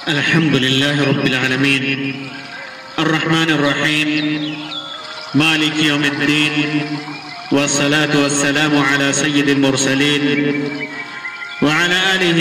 الحمد لله رب العالمين الرحمن الرحيم مالك يوم الدين والصلاة والسلام على سيد المرسلين وعلى آله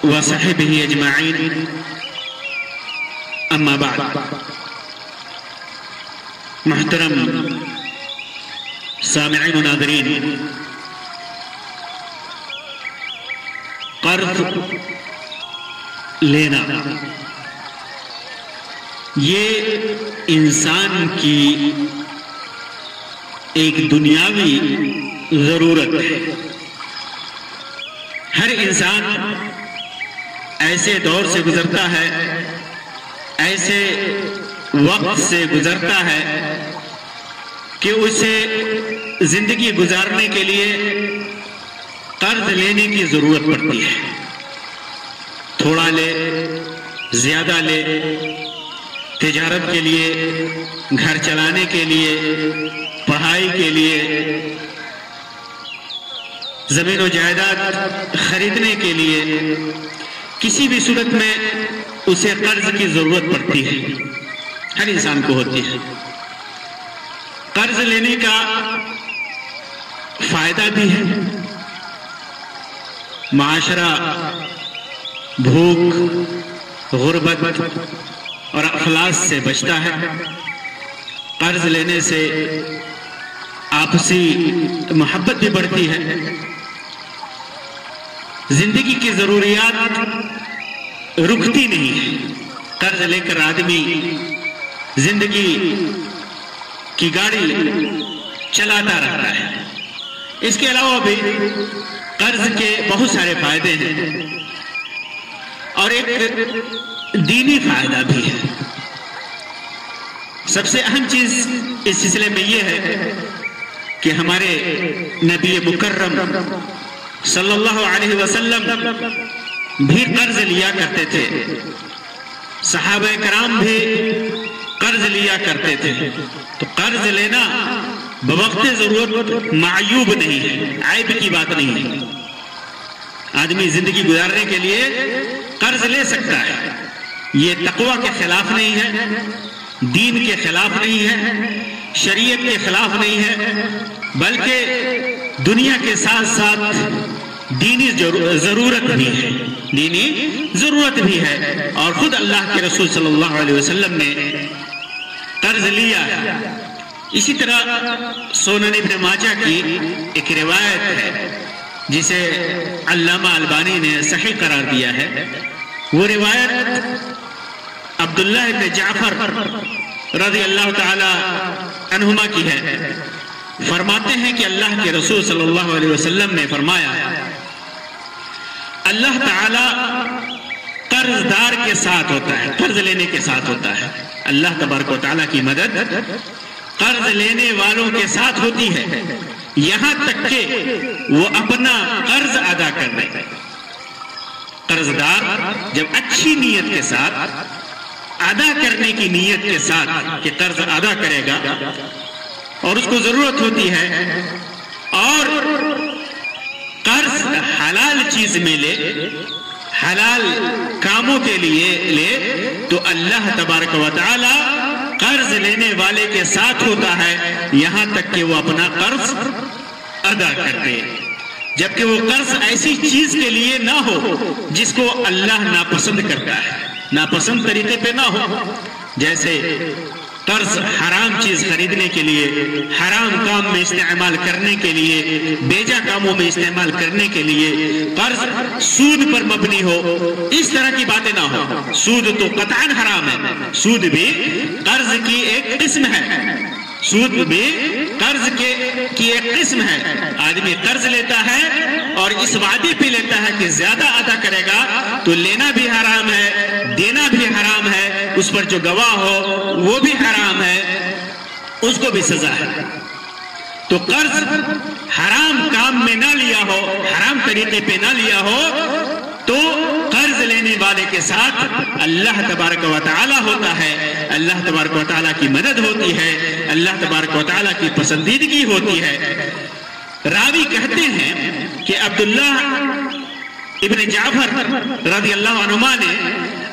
وصحبه أجمعين أما بعد. محترم سامعین و ناظرین، قرض لینا یہ انسان کی ایک دنیاوی ضرورت ہے. ہر انسان ایسے دور سے گزرتا ہے، ایسے وقت سے گزرتا ہے کہ اسے زندگی گزارنے کے لیے قرض لینے کی ضرورت پڑتی ہے. تھوڑا لے، زیادہ لے، تجارت کے لیے، گھر چلانے کے لیے، پڑھائی کے لیے، زمین و جائیداد خریدنے کے لیے، کسی بھی صورت میں اسے قرض کی ضرورت پڑتی ہے. ہر انسان کو ہوتی ہے. قرض لینے کا فائدہ بھی ہے. معاشرہ بھوک، غربت اور افلاس سے بچتا ہے. قرض لینے سے آپسی محبت بھی بڑھتی ہے. زندگی کی ضروریات رکتی نہیں ہے. قرض لے کر آدمی زندگی کی گاڑی چلاتا رہتا ہے. اس کے علاوہ بھی قرض کے بہت سارے فائدے ہیں اور ایک دینی فائدہ بھی ہے. سب سے اہم چیز اس سلسلے میں یہ ہے کہ ہمارے نبی مکرم صلی اللہ علیہ وسلم بھی قرض لیا کرتے تھے. صحابہ کرام بھی قرض لیا کرتے تھے. تو قرض لینا بوقت ضرورت معیوب نہیں ہے، عیب کی بات نہیں ہے. آدمی زندگی گزارنے کے لیے قرض لے سکتا ہے. یہ تقوی کے خلاف نہیں ہے، دین کے خلاف نہیں ہے، شریعت کے خلاف نہیں ہے، بلکہ دنیا کے ساتھ ساتھ دینی ضرورت بھی ہے. دینی ضرورت بھی ہے. اور خود اللہ کے رسول صلی اللہ علیہ وسلم نے قرض لیا. اسی طرح سنن ابن ماجہ کی ایک روایت ہے جسے علامہ البانی نے صحیح قرار دیا ہے. وہ روایت عبداللہ بن جعفر رضی اللہ تعالی عنہما کی ہے. فرماتے ہیں کہ اللہ کے رسول صلی اللہ علیہ وسلم نے فرمایا، اللہ تعالی قرض دار کے ساتھ ہوتا ہے، قرض لینے کے ساتھ ہوتا ہے. اللہ تبارک و تعالی کی مدد قرض لینے والوں کے ساتھ ہوتی ہے، یہاں تک کہ وہ اپنا قرض ادا کر دے. قرض دار جب اچھی نیت کے ساتھ، ادا کرنے کی نیت کے ساتھ کہ قرض ادا کرے گا اور اس کو ضرورت ہوتی ہے اور قرض حلال چیز میں لے، حلال کاموں کے لیے لے، تو اللہ تبارک و تعالی قرض لینے والے کے ساتھ ہوتا ہے یہاں تک کہ وہ اپنا قرض ادا کر دے. جبکہ وہ قرض ایسی چیز کے لیے نہ ہو جس کو اللہ ناپسند کرتا ہے، ناپسند طریقے پہ نہ ہو. جیسے قرض حرام چیز خریدنے کے لیے، حرام کام میں استعمال کرنے کے لیے، بیجا کاموں میں استعمال کرنے کے لیے. قرض سود پر مبنی ہو، اس طرح کی باتیں نہ ہو. سود تو قطعاً حرام ہے. سود بھی قرض کی ایک قسم ہے. سود بھی قرض کی ایک قسم ہے. آدمی قرض لیتا ہے اور اس وعدے پہ لیتا ہے کہ زیادہ ادا کرے گا تو لینا بھی حرام ہے، دینا بھی حرام ہے. اس پر جو گواہ ہو وہ بھی حرام ہے، اس کو بھی سزا ہے. تو قرض حرام کام میں نہ لیا ہو، حرام طریقے پہ نہ لیا ہو تو قرض لینے والے کے ساتھ اللہ تبارک و تعالی ہوتا ہے. اللہ تبارک و تعالی کی مدد ہوتی ہے، اللہ تبارک و تعالی کی پسندیدگی ہوتی ہے. راوی کہتے ہیں کہ عبداللہ ابن جعفر رضی اللہ عنہما نے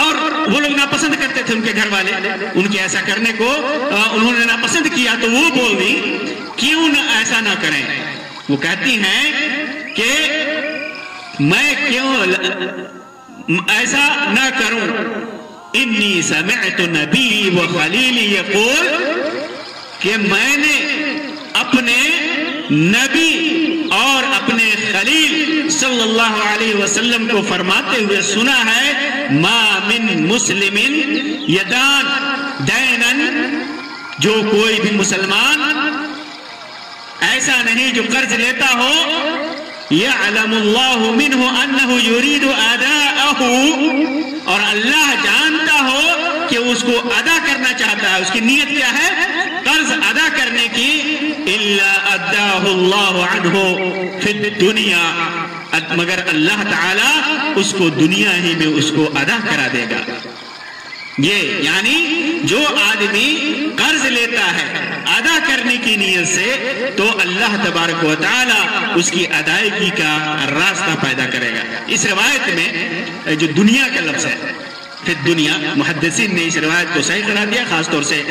اور وہ لوگ ناپسند کرتے تھے، ان کے گھر والے ان کے ایسا کرنے کو انہوں نے ناپسند کیا، تو وہ بول دی کیوں نہ ایسا نہ کریں. وہ کہتی ہیں کہ میں کیوں ایسا نہ کروں. انی سمعت نبی و خلیلی یقول، کہ میں نے اپنے نبی اور اپنے خلیل صلی اللہ علیہ وسلم کو فرماتے ہوئے سنا ہے، ما من مسلم یدان دینن، جو کوئی بھی مسلمان ایسا نہیں جو قرض لیتا ہو، یعلم اللہ منہ انہ یرید اداءہ، اور اللہ جانتا ہو کہ اس کو ادا کرنا چاہتا ہے، اس کی نیت کیا ہے؟ قرض ادا کرنے کی. الا اداہ اللہ عنہ فی الدنیا، مگر اللہ تعالی اس کو دنیا ہی میں اس کو ادا کرا دے گا. یہ یعنی جو آدمی قرض لیتا ہے ادا کرنے کی نیت سے، تو اللہ تبارک و تعالی اس کی ادائیگی کا راستہ پیدا کرے گا. اس روایت میں جو دنیا کا لفظ ہے، پھر دنیا، محدثین نے اس روایت کو صحیح قرار دیا. خاص طور سے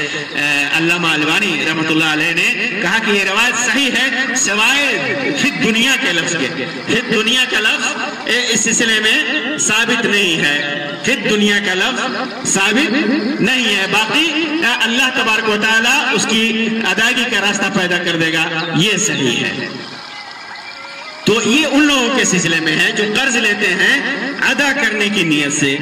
علامہ البانی رحمۃ اللہ علیہ نے کہا کہ یہ روایت صحیح ہے سوائے پھر دنیا کے لفظ کے. پھر دنیا کا لفظ اس سلسلے میں ثابت نہیں ہے، پھر دنیا کا لفظ ثابت نہیں ہے. باقی اللہ تبارک و تعالیٰ اس کی ادائیگی کا راستہ پیدا کر دے گا، یہ صحیح ہے. تو یہ ان لوگوں کے سلسلے میں ہے جو قرض لیتے ہیں ادا کرنے کی نیت سے.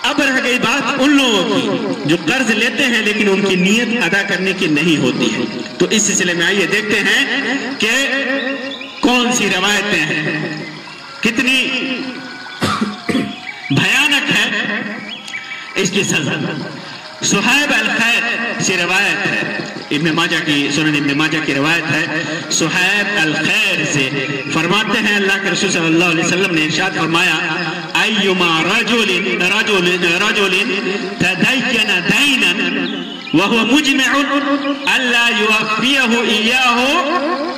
اب رہ گئی بات ان لوگوں کی جو قرض لیتے ہیں لیکن ان کی نیت ادا کرنے کی نہیں ہوتی ہے. تو اس سلسلے میں آئیے دیکھتے ہیں کہ کون سی روایتیں ہیں، کتنی بھیانک ہے اس کی سزا. صہیب الخیر سے روایت ہے، ابن ماجہ کی سنن ابن ماجہ کی روایت ہے. صہیب الخیر سے فرماتے ہیں اللہ کے رسول صلی اللہ علیہ وسلم نے ارشاد فرمایا، ایما رجل تدین دینا وهو مجمع الا يوفيه اياه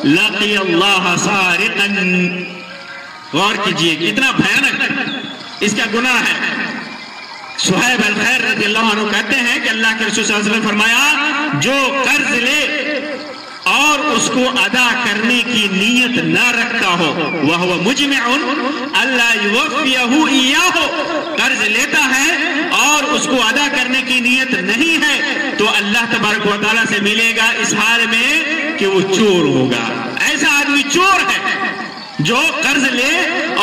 لقي الله سارقا. غور کیجئے کتنا بھیانک اس کا گناہ ہے. صہیب الخیر رضی اللہ عنہ کہتے ہیں کہ اللہ کے رسول صلی اللہ علیہ وسلم فرمایا، جو قرض لے اور اس کو ادا کرنے کی نیت نہ رکھتا ہو، وَهُوَ مُجْمِعٌ أَلَّا يُوَفِّيَهُ إِيَّاهُ، قرض لیتا ہے اور اس کو ادا کرنے کی نیت نہیں ہے، تو اللہ تبارک و تعالیٰ سے ملے گا اس حال میں کہ وہ چور ہوگا. ایسا آدمی چور ہے جو قرض لے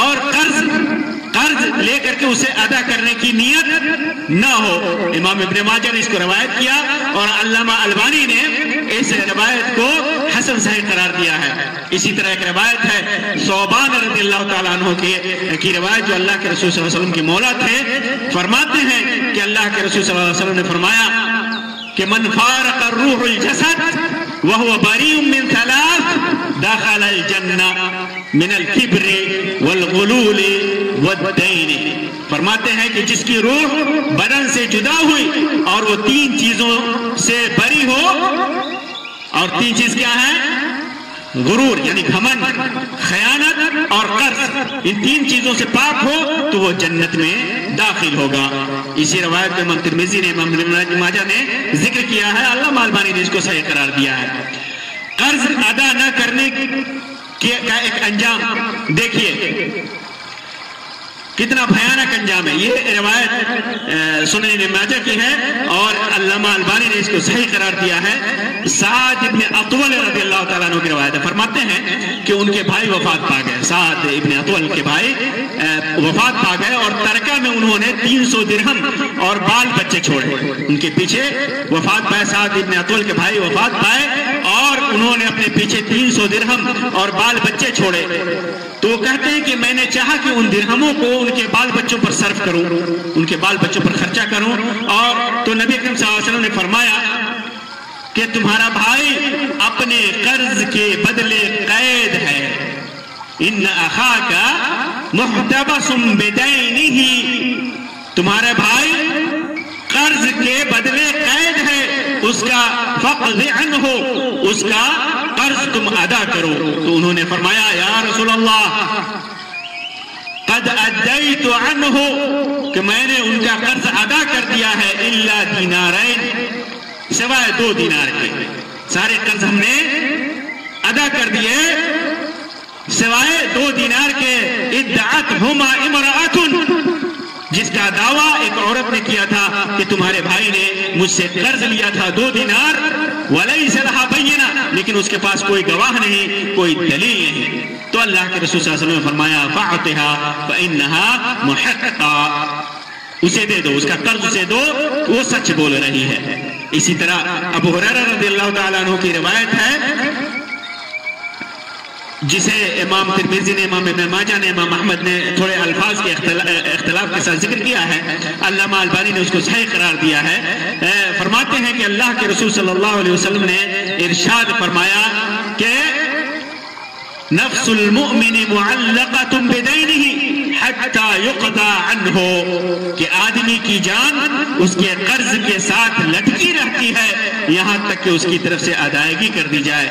اور قرض لے کر کے اسے ادا کرنے کی نیت نہ ہو. امام ابن ماجہ نے اس کو روایت کیا اور علامہ البانی نے اس روایت کو حسن صحیح قرار دیا ہے. اسی طرح ایک روایت ہے ثوبان رضی اللہ تعالیٰ عنہ کی روایت، جو اللہ کے رسول صلی اللہ علیہ وسلم کے مولا تھے. فرماتے ہیں کہ اللہ کے رسول صلی اللہ علیہ وسلم نے فرمایا کہ من فارق الروح الجسد وهو بريء من ثلاث دخل الجنة من الكبر والغلول والدين. فرماتے ہیں کہ جس کی روح بدن سے جدا ہوئی اور وہ تین چیزوں سے بری ہو، اور تین چیز کیا ہے؟ غرور یعنی گھمنڈ، خیانت اور قرض، ان تین چیزوں سے پاک ہو تو وہ جنت میں داخل ہوگا. اسی روایت میں امام ترمذی نے، امام ابن ماجہ نے ذکر کیا ہے، علامہ البانی نے اس کو صحیح قرار دیا ہے. قرض ادا نہ کرنے کا ایک انجام دیکھیے کتنا بھیانک انجام ہے. یہ روایت سنن ابن ماجہ کی ہے اور علامہ البانی نے اس کو صحیح قرار دیا ہے. سعد ابن اطول رضی اللہ تعالیٰ عنہ کی روایت ہے. فرماتے ہیں کہ ان کے بھائی وفات پا گئے، سعد ابن اطول کے بھائی وفات پا گئے، اور ترکہ میں انہوں نے 300 درہم اور بال بچے چھوڑے. ان کے پیچھے وفات پائے، سعد ابن اطول کے بھائی وفات پائے اور انہوں نے اپنے پیچھے 300 درہم اور بال بچے چھوڑے. تو وہ کہتے ہیں کہ میں نے چاہا کہ ان درہموں کو ان کے بال بچوں پر صرف کروں، ان کے بال بچوں پر خرچہ کروں. اور تو نبی اکرم صلی اللہ علیہ وسلم نے فرمایا کہ تمہارا بھائی اپنے قرض کے بدلے قید ہے. ان اخاک محتبس بدینہ، تمہارا بھائی قرض کے بدلے قید ہے، اس کا فقض عنہ، اس کا قرض تم ادا کرو. تو انہوں نے فرمایا یا رسول اللہ قد ادیت عنہ کہ میں نے ان کا قرض ادا کر دیا ہے الا دینارین سوائے 2 دینار کے. سارے قرض ہم نے ادا کر دیے سوائے 2 دینار کے. ادعتہما امرأۃ جس کا دعویٰ ایک عورت نے کیا تھا کہ تمہارے بھائی نے مجھ سے قرض لیا تھا 2 دینار ولیس لہا بینہ لیکن اس کے پاس کوئی گواہ نہیں کوئی دلیل نہیں. تو اللہ کے رسول صلی اللہ علیہ وسلم نے فرمایا فاعطها فانها محقہ اسے دے دو اس کا قرض اسے دو وہ سچ بول رہی ہے. اسی طرح ابو ہریرہ رضی اللہ تعالیٰ عنہ کی روایت ہے جسے امام ترمذی نے امام ابن ماجہ نے امام احمد نے تھوڑے الفاظ کے اختلاف کے ساتھ ذکر کیا ہے. علامہ البانی نے اس کو صحیح قرار دیا ہے. فرماتے ہیں کہ اللہ کے رسول صلی اللہ علیہ وسلم نے ارشاد فرمایا کہ نفس المؤمن معلقۃ بدینہ حتی یقضی عنہ کہ آدمی کی جان اس کے قرض کے ساتھ لٹکی رہتی ہے یہاں تک کہ اس کی طرف سے ادائیگی کر دی جائے.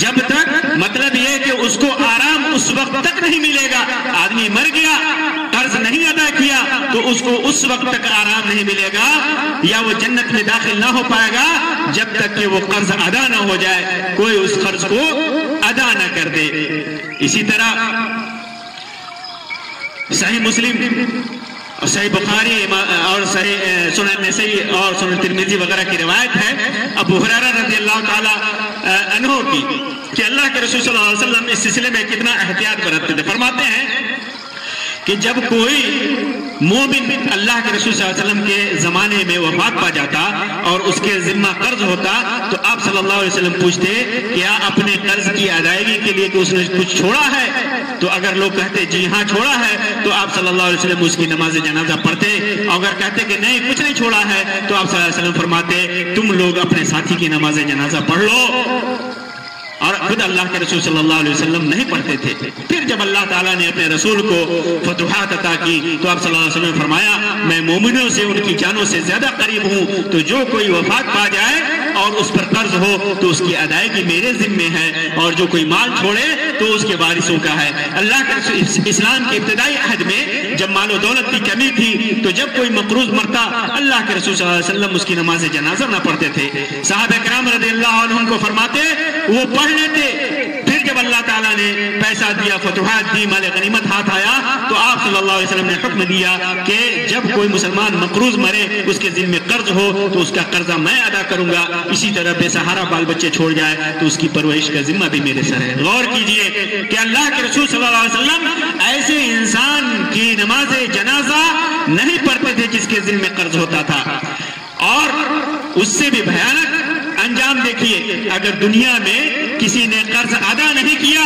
جب تک مطلب یہ کہ اس کو آرام اس وقت تک نہیں ملے گا. آدمی مر گیا قرض نہیں ادا کیا تو اس کو اس وقت تک آرام نہیں ملے گا یا وہ جنت میں داخل نہ ہو پائے گا جب تک کہ وہ قرض ادا نہ ہو جائے کوئی اس قرض کو ادا نہ کر دے. اسی طرح صحیح مسلم اور صحیح بخاری اور صحیح سنن نسائی اور سنن ترمذی وغیرہ کی روایت ہے ابو ہریرہ رضی اللہ تعالی عنہ کی کہ اللہ کے رسول صلی اللہ علیہ وسلم اس سلسلے میں کتنا احتیاط برتتے تھے. فرماتے ہیں کہ جب کوئی مومن اللہ کے رسول صلی اللہ علیہ وسلم کے زمانے میں وفات پا جاتا اور اس کے ذمہ قرض ہوتا تو آپ صلی اللہ علیہ وسلم پوچھتے کیا اپنے قرض کی ادائیگی کے لیے کہ اس نے کچھ چھوڑا ہے تو اگر لوگ کہتے جی ہاں چھوڑا ہے تو آپ صلی اللہ علیہ وسلم اس کی نماز جنازہ پڑھتے. اگر کہتے کہ نہیں کچھ نہیں چھوڑا ہے تو آپ صلی اللہ علیہ وسلم فرماتے تم لوگ اپنے ساتھی کی نماز جنازہ پڑھ لو. اور خود اللہ کے رسول صلی اللہ علیہ وسلم نہیں پڑھتے تھے. پھر جب اللہ تعالیٰ نے اپنے رسول کو فتوحات عطا کی تو آپ صلی اللہ علیہ وسلم نے فرمایا میں مومنوں سے ان کی جانوں سے زیادہ قریب ہوں تو جو کوئی وفات پا جائے اور اس پر قرض ہو تو اس کی ادائیگی میرے ذمے ہے اور جو کوئی مال چھوڑے تو اس کے وارثوں کا ہے. اللہ کے رسول اسلام کے ابتدائی عہد میں جب مال و دولت کی کمی تھی تو جب کوئی مقروض مرتا اللہ کے رسول صلی اللہ علیہ وسلم اس کی نماز جنازہ نہ پڑھتے تھے. صحابہ کرام رضی اللہ عنہم کو فرماتے وہ پڑھ لیتے. پھر جب اللہ تعالیٰ نے پیسہ دیا فتوحات دی مال غنیمت ہاتھ آیا تو آپ صلی اللہ علیہ وسلم نے حکم دیا کہ جب کوئی مسلمان مقروض مرے اس کے ذمہ قرض ہو تو اس کا قرضہ میں ادا کروں گا. اسی طرح بے سہارا بال بچے چھوڑ جائے تو اس کی پرورش کا ذمہ بھی میرے سر ہے. غور کیجئے کہ اللہ کے رسول صلی اللہ علیہ وسلم ایسے انسان کی نماز جنازہ نہیں پڑھتے تھے جس کے ذمہ قرض ہوتا تھا. اور اس سے بھی بھیانک انجام دیکھیے اگر دنیا میں کسی نے قرض ادا نہیں کیا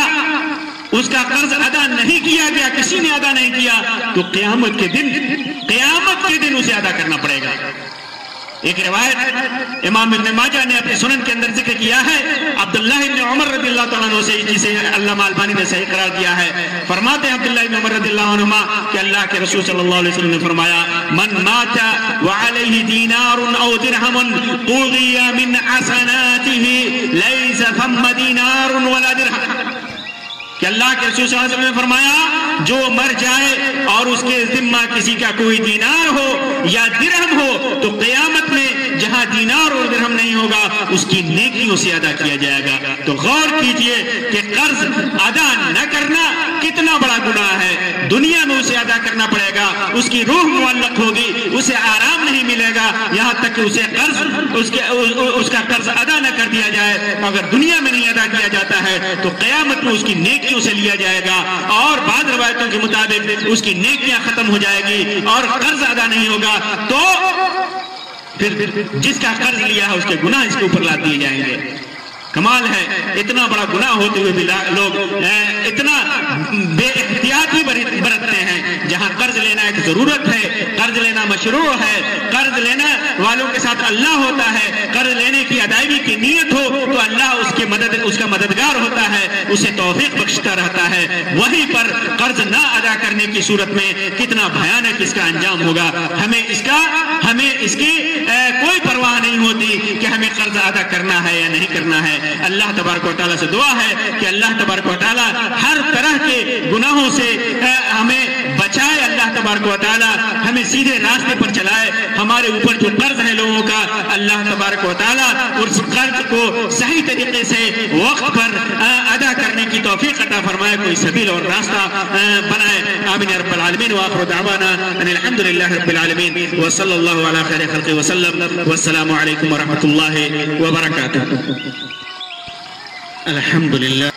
اس کا قرض ادا نہیں کیا گیا کسی نے ادا نہیں کیا تو قیامت کے دن اسے ادا کرنا پڑے گا. ایک روایت امام ابن ماجہ نے اپنے سنن کے اندر ذکر کیا ہے عبداللہ ابن عمر رضی اللہ تعالیٰ عنہ سے جسے علامہ البانی نے صحیح قرار دیا ہے. فرماتے ہیں عبداللہ ابن عمر رضی اللہ عنہما کہ اللہ کے رسول صلی اللہ علیہ وسلم نے فرمایا من مات وعلیہ دینار او درہم قضی من حسناته لیس ثم دینار ولا درہم کہ اللہ کے رسول صلی اللہ علیہ وسلم نے فرمایا جو مر جائے اور اس کے ذمہ کسی کا کوئی دینار ہو یا درہم ہو تو قیامت میں جہاں دینار اور درہم نہیں ہوگا اس کی نیکیوں سے ادا کیا جائے گا. تو غور کیجئے کہ قرض ادا نہ کرنا کتنا بڑا گناہ ہے. دنیا میں اسے ادا کرنا پڑے گا اس کی روح معلق ہوگی اسے آرام نہیں ملے گا یہاں تک کہ اسے اس کا قرض ادا نہ کر دیا جائے. اگر دنیا میں نہیں ادا کیا جاتا ہے تو قیامت میں اس کی نیکیوں سے لیا جائے گا اور بعض روایتوں کے مطابق اس کی نیکیاں ختم ہو جائے گی اور قرض ادا نہیں ہوگا تو پھر جس کا قرض لیا ہے اس کے گناہ اس کے اوپر لاد دیے جائیں گے. کمال ہے اتنا بڑا گناہ ہوتے ہوئے بھی لوگ اتنا بے احتیاطی برتتے ہیں. جہاں قرض لینا ایک ضرورت ہے قرض لینا مشروع ہے قرض لینا والوں کے ساتھ اللہ ہوتا ہے قرض لینے کی ادائیگی کی نیت ہو تو اللہ اس کا مددگار ہوتا ہے اسے توفیق بخشتا رہتا ہے. وہیں پر قرض نہ ادا کرنے کی صورت میں کتنا بھیانک اس کا انجام ہوگا. ہمیں اس کی کوئی پرواہ نہیں ہوتی کہ ہمیں قرض ادا کرنا ہے یا نہیں کرنا ہے. اللہ تبارک و تعالیٰ سے دعا ہے کہ اللہ تبارک و تعالیٰ ہر طرح کے گناہوں سے ہمیں بچائے. اللہ تبارک و تعالیٰ ہمیں سیدھے راستے پر چلائے. ہمارے اوپر جو قرض ہے لوگوں کا, اللہ تبارک و تعالیٰ اس قرض کو صحیح طریقے سے وقت پر ادا کرنے کی توفیق عطا فرمائے, کوئی سبیل اور راستہ بنائے. آمین یا رب العالمین. وآخر دعوانا ان الحمد للہ رب العالمین وصلی اللہ علی خیر خلق وسلم. والسلام علیکم ورحمۃ اللہ وبرکاتہ. الحمد للہ.